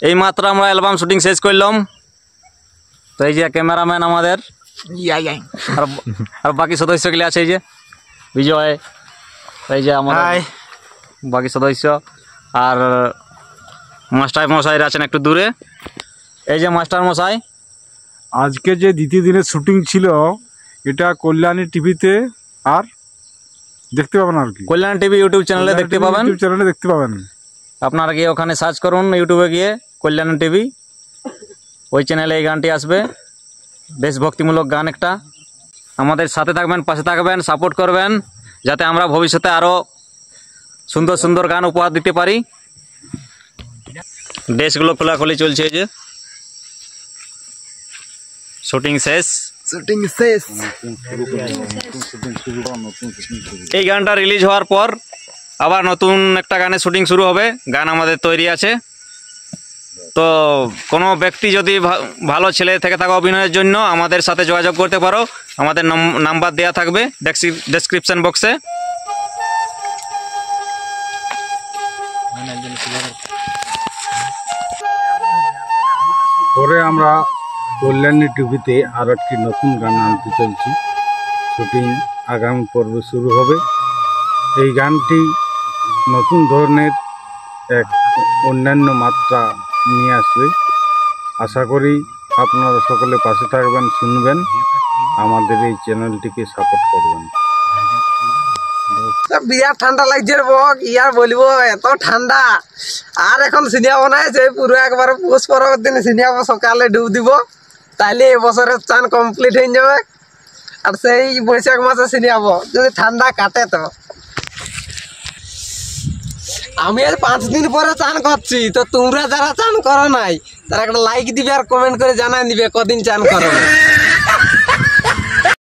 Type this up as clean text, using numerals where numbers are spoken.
এই মাত্র আমরা অ্যালবাম শুটিং শেষ করলাম। তো এই যে ক্যামেরাম্যান আমাদের আর বাকি সদস্যগুলি আছে, এই যে বিজয়, এই যে আমাদের বাকি সদস্য, আর মাস্টার মশাইরা আছেন একটু দূরে। এই যে মাস্টার মশাই, আজকে যে দ্বিতীয় দিনের শুটিং ছিল এটা কল্যাণী টিভিতে আর দেখতে পাবেন, আর কি কল্যাণ টিভি ইউটিউব চ্যানেলে দেখতে পাবেন। ইউটিউব চ্যানেলে দেখতে পাবেন। আপনারা গিয়ে ওখানে সার্চ করুন, ইউটিউবে গিয়ে কল্যাণ টিভি, ওই চ্যানেলে এই গানটি আসবে। দেশভক্তিমূলক গান একটা। আমাদের সাথে থাকবেন, পাশে থাকবেন, সাপোর্ট করবেন, যাতে আমরা ভবিষ্যতে আরও সুন্দর সুন্দর গান উপহার দিতে পারি। ড্রেসগুলো খোলাখুলি চলছে, এই যে শুটিং শেষ। এই গানটা রিলিজ হওয়ার পর আবার নতুন একটা গানের শুটিং শুরু হবে। গান আমাদের তৈরি আছে। তো কোনো ব্যক্তি যদি ভালো ছেলে থেকে থাকা অভিনয়ের জন্য আমাদের সাথে যোগাযোগ করতে পারো, আমাদের নাম্বার দেওয়া থাকবে ডেসক্রিপশন বক্সে। পরে আমরা কল্যাণী টিভিতে আর একটি নতুন গান আনতে চলছি। শুটিং আগামী পর্বে শুরু হবে। এই গানটি নতুন ধরনের এক অন্যান্য মাত্রা নিয়ে আসবে। আশা করি আপনারা সকলে পাশে থাকবেন, শুনবেন, আমাদের এই চ্যানেলটিকে সাপোর্ট করবেন। বিরাট ঠান্ডা লাগছে বক, ইয়ার বলবো, এত ঠান্ডা। আর এখন সিনিয়াবো নাই, যে পুরো একবার পৌষ পরবের দিন সিনিয়াবো, সকালে ডুব দিব, তাইলে এবছরের চান কমপ্লিট হয়ে যাবে। আর সেই বৈশাখ মাসে সিনিয়াবো, যদি ঠান্ডা কাটে। তো আমি আজ 5 দিন পরে চান করছি। তো তোমরা যারা চান করো নাই তারা একটা লাইক দিবে আর কমেন্ট করে জানাই দিবে কদিন চান করো।